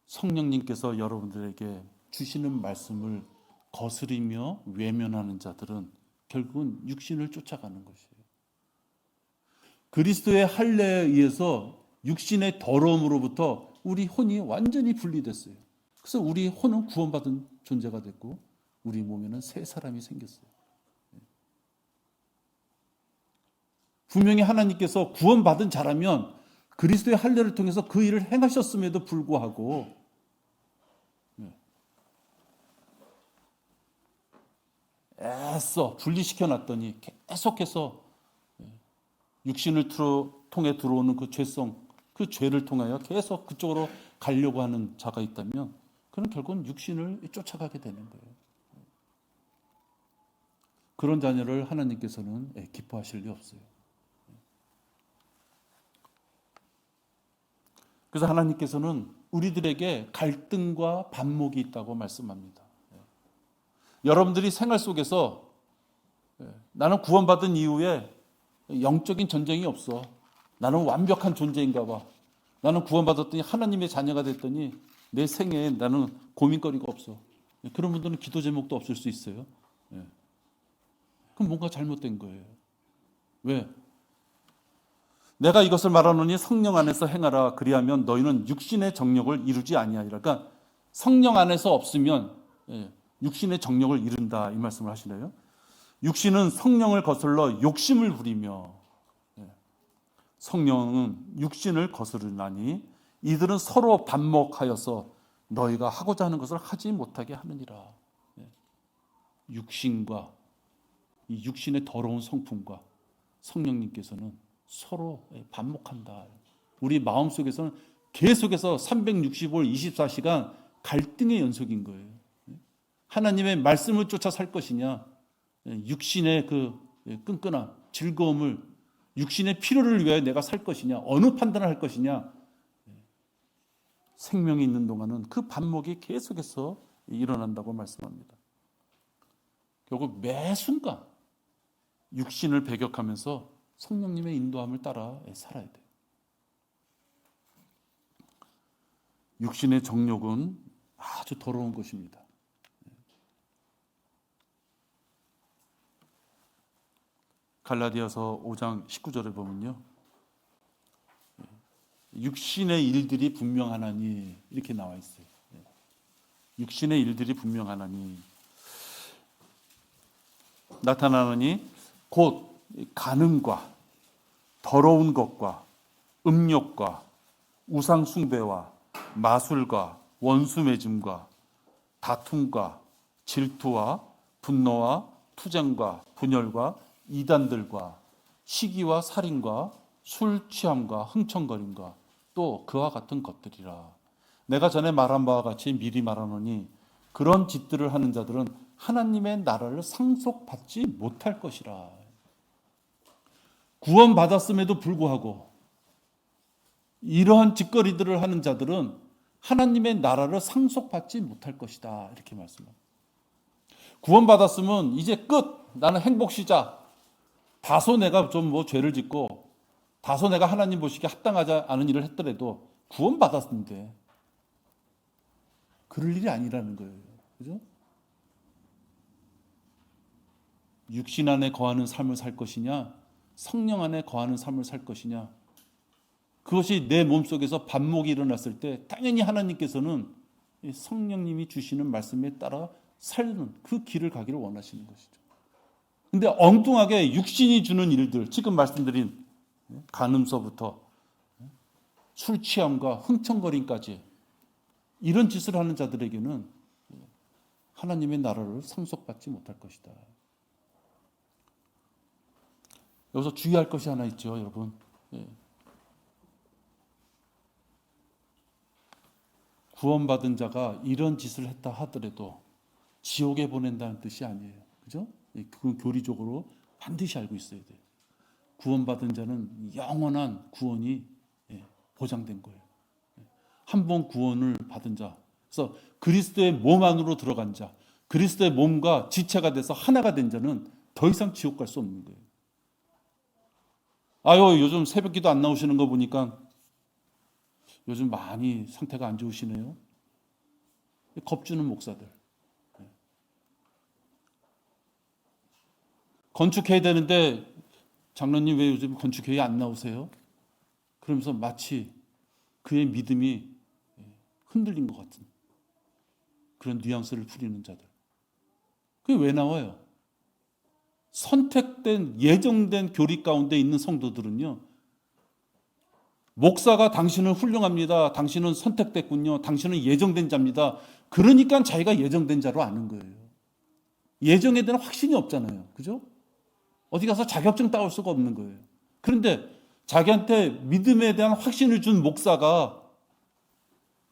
성령님께서 여러분들에게 주시는 말씀을 거스리며 외면하는 자들은 결국은 육신을 쫓아가는 것이에요. 그리스도의 할례에 의해서 육신의 더러움으로부터 우리 혼이 완전히 분리됐어요. 그래서 우리 혼은 구원받은 존재가 됐고 우리 몸에는 새 사람이 생겼어요. 분명히 하나님께서 구원받은 자라면 그리스도의 할례를 통해서 그 일을 행하셨음에도 불구하고 애써 분리시켜 놨더니 계속해서 육신을 통해 들어오는 그 죄성, 그 죄를 통하여 계속 그쪽으로 가려고 하는 자가 있다면 그는 결국은 육신을 쫓아가게 되는 거예요. 그런 자녀를 하나님께서는 기뻐하실 리 없어요. 그래서 하나님께서는 우리들에게 갈등과 반목이 있다고 말씀합니다. 여러분들이 생활 속에서 나는 구원받은 이후에 영적인 전쟁이 없어. 나는 완벽한 존재인가 봐. 나는 구원받았더니 하나님의 자녀가 됐더니 내 생애에 나는 고민거리가 없어. 그런 분들은 기도 제목도 없을 수 있어요. 그럼 뭔가 잘못된 거예요. 왜? 내가 이것을 말하노니 성령 안에서 행하라. 그리하면 너희는 육신의 정욕을 이루지 아니하리라. 그러니까 성령 안에서 없으면 육신의 정욕을 이룬다 이 말씀을 하시네요. 육신은 성령을 거슬러 욕심을 부리며 성령은 육신을 거스르나니 이들은 서로 반목하여서 너희가 하고자 하는 것을 하지 못하게 하느니라. 육신과 이 육신의 더러운 성품과 성령님께서는 서로 반목한다. 우리 마음속에서는 계속해서 365일 24시간 갈등의 연속인 거예요. 하나님의 말씀을 쫓아 살 것이냐, 육신의 그 끈끈함, 즐거움을, 육신의 필요를 위하여 내가 살 것이냐, 어느 판단을 할 것이냐, 생명이 있는 동안은 그 반목이 계속해서 일어난다고 말씀합니다. 결국 매 순간 육신을 배격하면서 성령님의 인도함을 따라 살아야 돼요. 육신의 정욕은 아주 더러운 것입니다. 갈라디아서 5장 19절에 보면요, 육신의 일들이 분명하나니 이렇게 나와 있어요. 육신의 일들이 분명하나니 나타나느니 곧 간음과 더러운 것과 음욕과 우상 숭배와 마술과 원수 맺음과 다툼과 질투와 분노와 투쟁과 분열과 이단들과 시기와 살인과 술 취함과 흥청거림과 또 그와 같은 것들이라. 내가 전에 말한 바와 같이 미리 말하노니 그런 짓들을 하는 자들은 하나님의 나라를 상속받지 못할 것이라. 구원받았음에도 불구하고 이러한 짓거리들을 하는 자들은 하나님의 나라를 상속받지 못할 것이다. 이렇게 말씀합니다. 구원받았으면 이제 끝. 나는 행복시자. 다소 내가 좀 죄를 짓고 다소 내가 하나님 보시기에 합당하지 않은 일을 했더라도 구원받았는데 그럴 일이 아니라는 거예요. 그죠? 육신 안에 거하는 삶을 살 것이냐, 성령 안에 거하는 삶을 살 것이냐, 그것이 내 몸속에서 반목이 일어났을 때 당연히 하나님께서는 성령님이 주시는 말씀에 따라 살는 그 길을 가기를 원하시는 것이죠. 근데 엉뚱하게 육신이 주는 일들, 지금 말씀드린 간음서부터 술 취함과 흥청거림까지 이런 짓을 하는 자들에게는 하나님의 나라를 상속받지 못할 것이다. 여기서 주의할 것이 하나 있죠, 여러분. 구원받은 자가 이런 짓을 했다 하더라도 지옥에 보낸다는 뜻이 아니에요. 그죠? 그건 교리적으로 반드시 알고 있어야 돼요. 구원받은 자는 영원한 구원이 보장된 거예요. 한 번 구원을 받은 자, 그래서 그리스도의 몸 안으로 들어간 자, 그리스도의 몸과 지체가 돼서 하나가 된 자는 더 이상 지옥 갈 수 없는 거예요. 아유, 요즘 새벽기도 안 나오시는 거 보니까 요즘 많이 상태가 안 좋으시네요. 겁주는 목사들. 건축해야 되는데 장로님 왜 요즘 건축회의 안 나오세요? 그러면서 마치 그의 믿음이 흔들린 것 같은 그런 뉘앙스를 부리는 자들. 그게 왜 나와요? 선택된, 예정된 교리 가운데 있는 성도들은요, 목사가 당신은 훌륭합니다. 당신은 선택됐군요. 당신은 예정된 자입니다. 그러니까 자기가 예정된 자로 아는 거예요. 예정에 대한 확신이 없잖아요. 그죠? 어디 가서 자격증 따올 수가 없는 거예요. 그런데 자기한테 믿음에 대한 확신을 준 목사가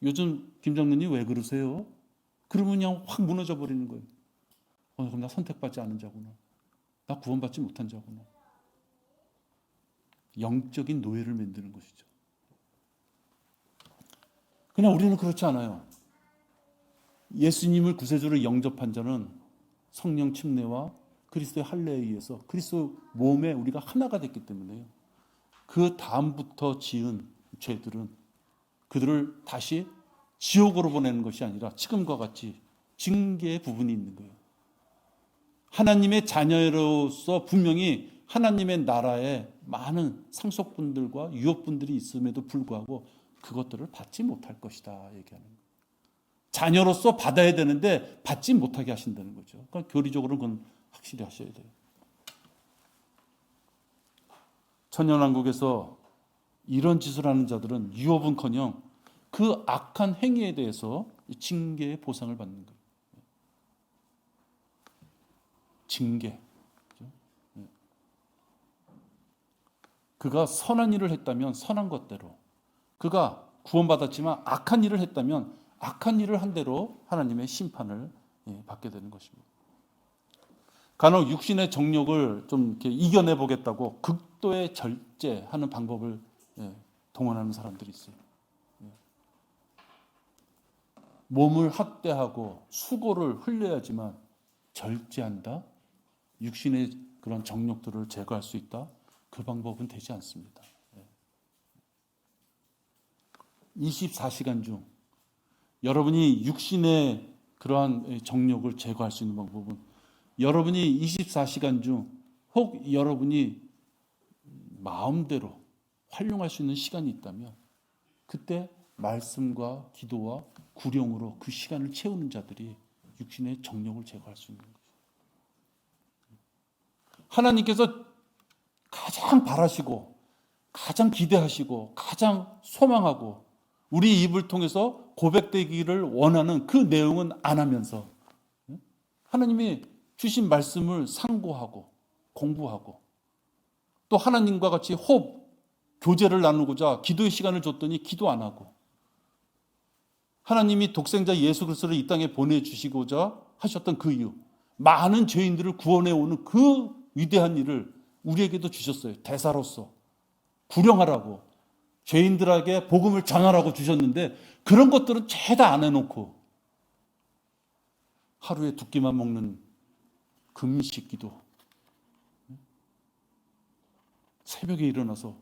요즘 김장로님 왜 그러세요? 그러면 그냥 확 무너져 버리는 거예요. 그럼 나 선택받지 않은 자구나. 나 구원받지 못한 자구나. 영적인 노예를 만드는 것이죠. 그냥 우리는 그렇지 않아요. 예수님을 구세주로 영접한 자는 성령 침례와 그리스도의 할례에 의해서 그리스도 몸에 우리가 하나가 됐기 때문에요. 그 다음부터 지은 죄들은 그들을 다시 지옥으로 보내는 것이 아니라 지금과 같이 징계의 부분이 있는 거예요. 하나님의 자녀로서 분명히 하나님의 나라에 많은 상속분들과 유업분들이 있음에도 불구하고 그것들을 받지 못할 것이다 얘기하는 거예요. 자녀로서 받아야 되는데 받지 못하게 하신다는 거죠. 그러니까 교리적으로는 그건 확실히 하셔야 돼요. 천년왕국에서 이런 짓을 하는 자들은 유업은커녕 그 악한 행위에 대해서 징계의 보상을 받는 거예요. 징계. 그가 선한 일을 했다면 선한 것대로, 그가 구원받았지만 악한 일을 했다면 악한 일을 한 대로 하나님의 심판을 받게 되는 것입니다. 간혹 육신의 정욕을 좀 이렇게 이겨내 보겠다고 극도의 절제하는 방법을 동원하는 사람들이 있어요. 몸을 학대하고 수고를 흘려야지만 절제한다? 육신의 그런 정욕들을 제거할 수 있다? 그 방법은 되지 않습니다. 24시간 중 여러분이 육신의 그러한 정욕을 제거할 수 있는 방법은 여러분이 24시간 중 혹 여러분이 마음대로 활용할 수 있는 시간이 있다면 그때 말씀과 기도와 구령으로 그 시간을 채우는 자들이 육신의 정욕을 제거할 수 있는 거죠. 하나님께서 가장 바라시고 가장 기대하시고 가장 소망하고 우리 입을 통해서 고백되기를 원하는 그 내용은 안 하면서 하나님이 주신 말씀을 상고하고 공부하고 또 하나님과 같이 호흡, 교제를 나누고자 기도의 시간을 줬더니 기도 안 하고 하나님이 독생자 예수 그리스도를 이 땅에 보내주시고자 하셨던 그 이유, 많은 죄인들을 구원해 오는 그 위대한 일을 우리에게도 주셨어요. 대사로서 구령하라고, 죄인들에게 복음을 전하라고 주셨는데 그런 것들은 죄다 안 해놓고 하루에 두 끼만 먹는 금식 기도, 새벽에 일어나서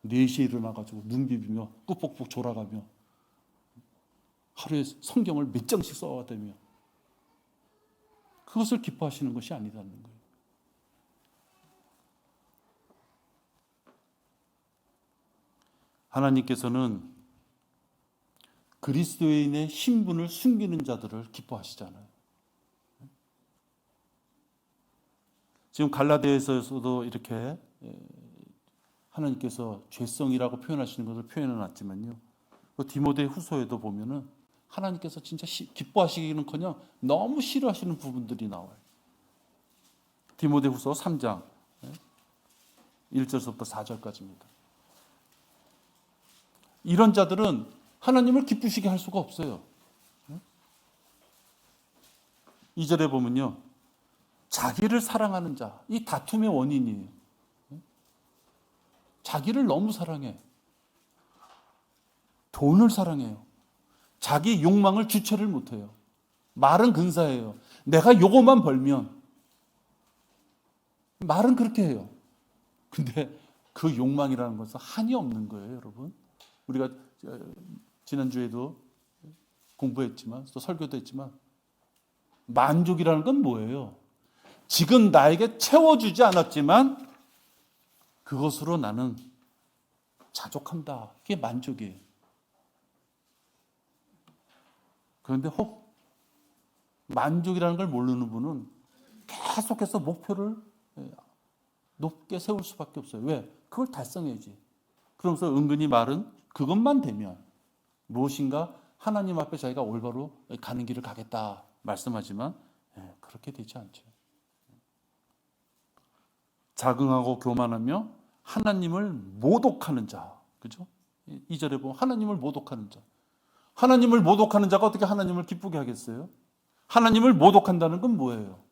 4시에 일어나가지고 눈 비비며 꾸벅꾸벅 졸아가며 하루에 성경을 몇 장씩 써와대며 그것을 기뻐하시는 것이 아니라는 거예요. 하나님께서는 그리스도인의 신분을 숨기는 자들을 기뻐하시잖아요. 지금 갈라디아서도 이렇게 하나님께서 죄성이라고 표현하시는 것을 표현해 놨지만요. 그 디모데 후서에도 보면은 하나님께서 진짜 기뻐하시기는커녕 너무 싫어하시는 부분들이 나와요. 디모데 후서 3장 1절부터 4절까지입니다. 이런 자들은 하나님을 기쁘시게 할 수가 없어요. 2절에 보면요. 자기를 사랑하는 자, 이 다툼의 원인이에요. 자기를 너무 사랑해. 돈을 사랑해요. 자기 욕망을 주체를 못해요. 말은 근사해요. 내가 요거만 벌면, 말은 그렇게 해요. 근데 그 욕망이라는 것은 한이 없는 거예요, 여러분. 우리가 지난주에도 공부했지만, 또 설교도 했지만, 만족이라는 건 뭐예요? 지금 나에게 채워주지 않았지만 그것으로 나는 자족한다. 그게 만족이에요. 그런데 혹 만족이라는 걸 모르는 분은 계속해서 목표를 높게 세울 수밖에 없어요. 왜? 그걸 달성해야지. 그러면서 은근히 말은 그것만 되면 무엇인가 하나님 앞에 자기가 올바로 가는 길을 가겠다 말씀하지만 그렇게 되지 않죠. 자긍하고 교만하며 하나님을 모독하는 자. 그죠? 2절에 보면 하나님을 모독하는 자. 하나님을 모독하는 자가 어떻게 하나님을 기쁘게 하겠어요? 하나님을 모독한다는 건 뭐예요?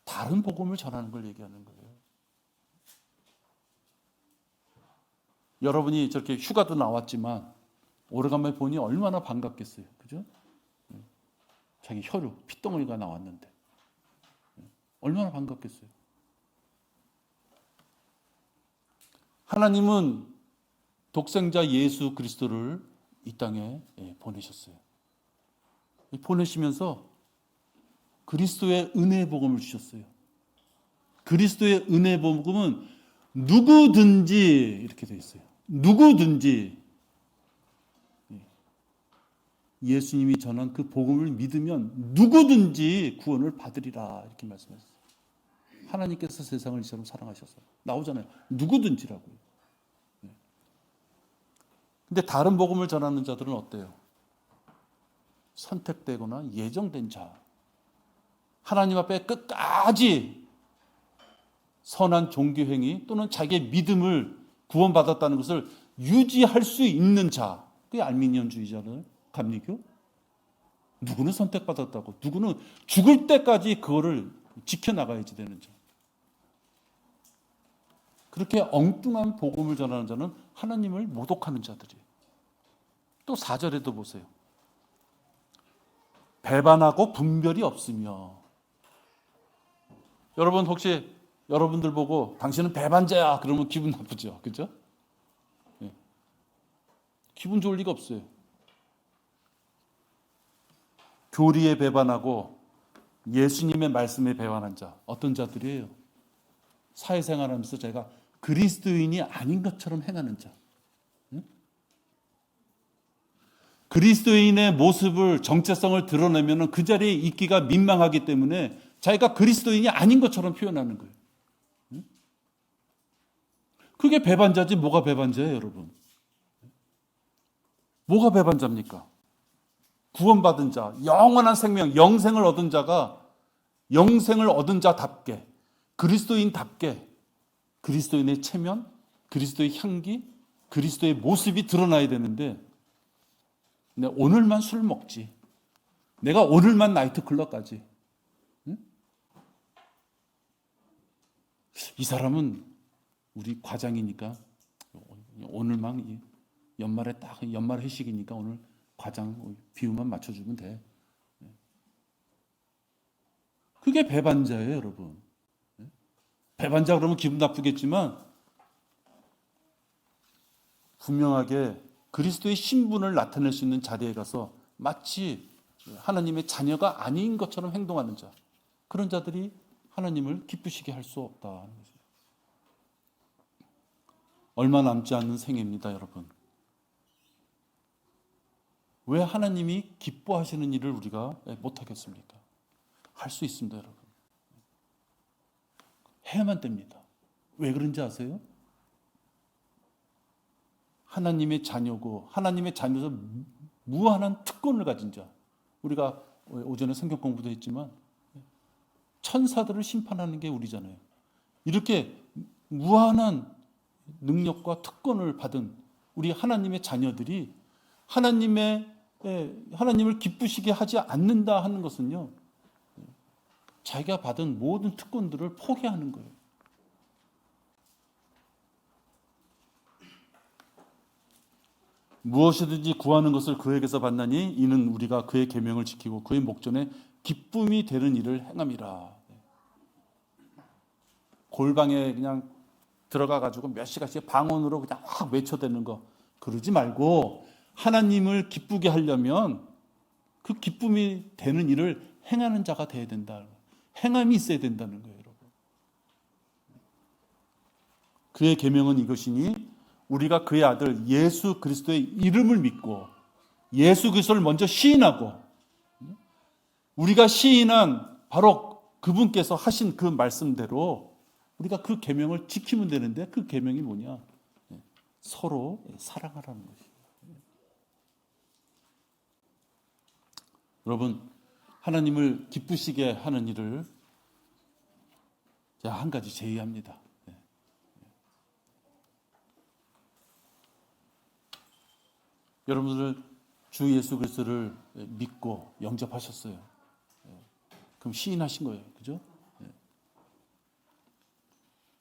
다른 복음을 전하는 걸 얘기하는 거예요. 여러분이 저렇게 휴가도 나왔지만 오래간만에 보니 얼마나 반갑겠어요. 그죠? 자기 혈육, 핏덩어리가 나왔는데 얼마나 반갑겠어요. 하나님은 독생자 예수 그리스도를 이 땅에 보내셨어요. 보내시면서 그리스도의 은혜의 복음을 주셨어요. 그리스도의 은혜의 복음은 누구든지 이렇게 되어 있어요. 누구든지 예수님이 전한 그 복음을 믿으면 누구든지 구원을 받으리라 이렇게 말씀하셨어요. 하나님께서 세상을 이처럼 사랑하셔서 나오잖아요. 누구든지라고요. 근데 다른 복음을 전하는 자들은 어때요? 선택되거나 예정된 자. 하나님 앞에 끝까지 선한 종교행위 또는 자기의 믿음을 구원받았다는 것을 유지할 수 있는 자. 그게 알미니언주의자는 감리교. 누구는 선택받았다고, 누구는 죽을 때까지 그거를 지켜나가야지 되는 자. 그렇게 엉뚱한 복음을 전하는 자는 하나님을 모독하는 자들이에요. 또 4절에도 보세요. 배반하고 분별이 없으며. 여러분 혹시 여러분들 보고 당신은 배반자야 그러면 기분 나쁘죠? 그죠? 네. 기분 좋을 리가 없어요. 교리에 배반하고 예수님의 말씀에 배반한 자. 어떤 자들이에요? 사회생활하면서 제가 그리스도인이 아닌 것처럼 행하는 자. 그리스도인의 모습을, 정체성을 드러내면 그 자리에 있기가 민망하기 때문에 자기가 그리스도인이 아닌 것처럼 표현하는 거예요. 그게 배반자지 뭐가 배반자예요, 여러분? 뭐가 배반자입니까? 구원받은 자, 영원한 생명, 영생을 얻은 자가 영생을 얻은 자답게, 그리스도인답게 그리스도인의 체면, 그리스도의 향기, 그리스도의 모습이 드러나야 되는데 내가 오늘만 술 먹지, 내가 오늘만 나이트클럽 가지, 응? 이 사람은 우리 과장이니까 오늘만 연말에 딱 연말 회식이니까 오늘 과장 비유만 맞춰주면 돼. 그게 배반자예요, 여러분. 배반자 그러면 기분 나쁘겠지만 분명하게 그리스도의 신분을 나타낼 수 있는 자리에 가서 마치 하나님의 자녀가 아닌 것처럼 행동하는 자, 그런 자들이 하나님을 기쁘시게 할 수 없다는 거죠. 얼마 남지 않는 생애입니다, 여러분. 왜 하나님이 기뻐하시는 일을 우리가 못하겠습니까? 할 수 있습니다, 여러분. 해야만 됩니다. 왜 그런지 아세요? 하나님의 자녀고 하나님의 자녀에서 무한한 특권을 가진 자. 우리가 오전에 성경 공부도 했지만 천사들을 심판하는 게 우리잖아요. 이렇게 무한한 능력과 특권을 받은 우리 하나님의 자녀들이 하나님을 기쁘시게 하지 않는다 하는 것은요, 자기가 받은 모든 특권들을 포기하는 거예요. 무엇이든지 구하는 것을 그에게서 받나니 이는 우리가 그의 계명을 지키고 그의 목전에 기쁨이 되는 일을 행함이라. 골방에 그냥 들어가 가지고 몇 시간씩 방언으로 그냥 확 외쳐대는 거 그러지 말고 하나님을 기쁘게 하려면 그 기쁨이 되는 일을 행하는 자가 돼야 된다. 행함이 있어야 된다는 거예요, 여러분. 그의 계명은 이것이니 우리가 그의 아들 예수 그리스도의 이름을 믿고 예수 그리스도를 먼저 시인하고 우리가 시인한 바로 그분께서 하신 그 말씀대로 우리가 그 계명을 지키면 되는데 그 계명이 뭐냐? 서로 사랑하라는 것이에요. 여러분, 하나님을 기쁘시게 하는 일을 제가 한 가지 제의합니다. 여러분들 주 예수 그리스도를 믿고 영접하셨어요. 그럼 시인하신 거예요. 그죠?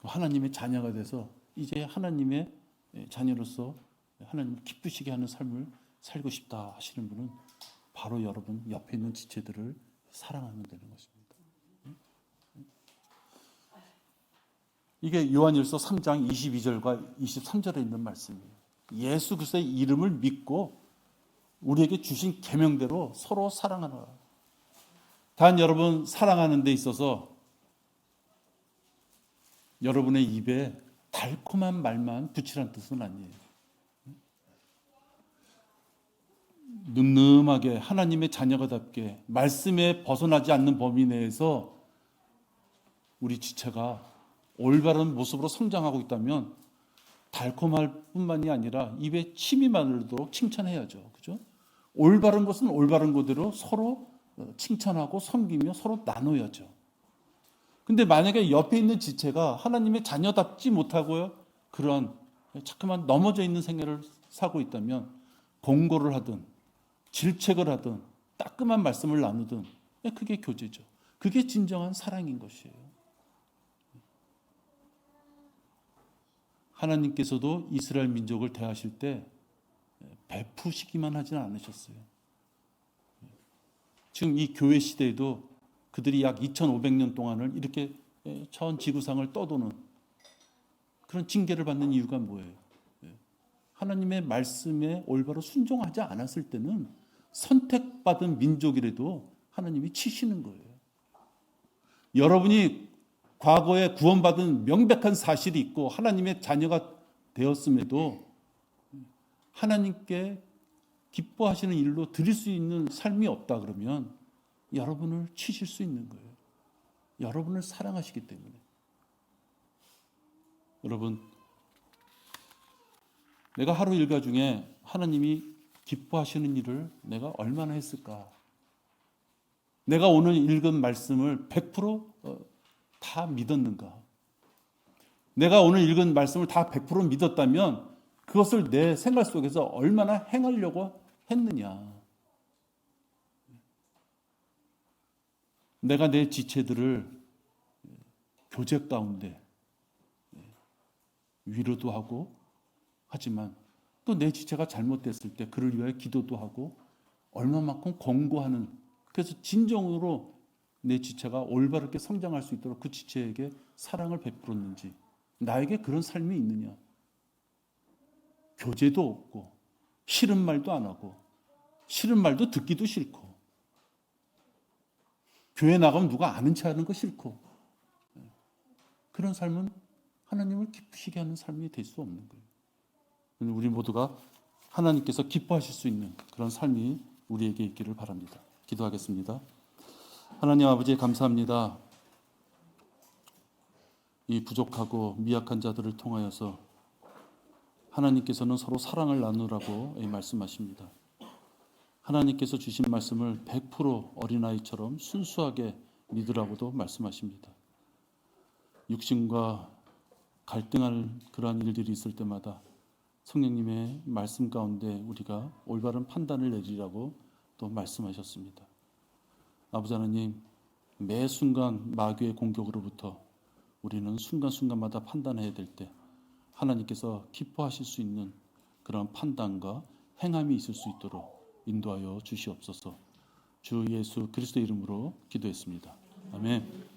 하나님의 자녀가 돼서 이제 하나님의 자녀로서 하나님을 기쁘시게 하는 삶을 살고 싶다 하시는 분은 바로 여러분 옆에 있는 지체들을 사랑하면 되는 것입니다. 이게 요한일서 3장 22절과 23절에 있는 말씀이에요. 예수 그리스도의 이름을 믿고 우리에게 주신 계명대로 서로 사랑하라. 단 여러분 사랑하는 데 있어서 여러분의 입에 달콤한 말만 붙이란 뜻은 아니에요. 늠름하게 하나님의 자녀가답게 말씀에 벗어나지 않는 범위 내에서 우리 지체가 올바른 모습으로 성장하고 있다면 달콤할 뿐만이 아니라 입에 침이 마르도록 칭찬해야죠. 그죠? 올바른 것은 올바른 거대로 서로 칭찬하고 섬기며 서로 나눠야죠. 근데 만약에 옆에 있는 지체가 하나님의 자녀답지 못하고요, 그런 자꾸만 넘어져 있는 생애를 사고 있다면 공고를 하든 질책을 하든 따끔한 말씀을 나누든 그게 교제죠. 그게 진정한 사랑인 것이에요. 하나님께서도 이스라엘 민족을 대하실 때 베푸시기만 하지는 않으셨어요. 지금 이 교회 시대에도 그들이 약 2500년 동안을 이렇게 전 지구상을 떠도는 그런 징계를 받는 이유가 뭐예요? 하나님의 말씀에 올바로 순종하지 않았을 때는 선택받은 민족이라도 하나님이 치시는 거예요. 여러분이 과거에 구원받은 명백한 사실이 있고 하나님의 자녀가 되었음에도 하나님께 기뻐하시는 일로 드릴 수 있는 삶이 없다 그러면 여러분을 치실 수 있는 거예요. 여러분을 사랑하시기 때문에. 여러분, 내가 하루 일과 중에 하나님이 기뻐하시는 일을 내가 얼마나 했을까? 내가 오늘 읽은 말씀을 100%다 믿었는가? 내가 오늘 읽은 말씀을 다 100% 믿었다면 그것을 내 생활 속에서 얼마나 행하려고 했느냐? 내가 내 지체들을 교제 가운데 위로도 하고 하지만 또 내 지체가 잘못됐을 때 그를 위하여 기도도 하고 얼마만큼 권고하는, 그래서 진정으로 내 지체가 올바르게 성장할 수 있도록 그 지체에게 사랑을 베풀었는지, 나에게 그런 삶이 있느냐? 교제도 없고 싫은 말도 안 하고 싫은 말도 듣기도 싫고 교회 나가면 누가 아는 체 하는 거 싫고 그런 삶은 하나님을 기쁘시게 하는 삶이 될 수 없는 거예요. 우리 모두가 하나님께서 기뻐하실 수 있는 그런 삶이 우리에게 있기를 바랍니다. 기도하겠습니다. 하나님 아버지 감사합니다. 이 부족하고 미약한 자들을 통하여서 하나님께서는 서로 사랑을 나누라고 말씀하십니다. 하나님께서 주신 말씀을 100% 어린아이처럼 순수하게 믿으라고도 말씀하십니다. 육신과 갈등할 그러한 일들이 있을 때마다 성령님의 말씀 가운데 우리가 올바른 판단을 내리라고 또 말씀하셨습니다. 아버지 하나님, 매 순간 마귀의 공격으로부터 우리는 순간순간마다 판단해야 될 때 하나님께서 기뻐하실 수 있는 그런 판단과 행함이 있을 수 있도록 인도하여 주시옵소서. 주 예수 그리스도 이름으로 기도했습니다. 아멘.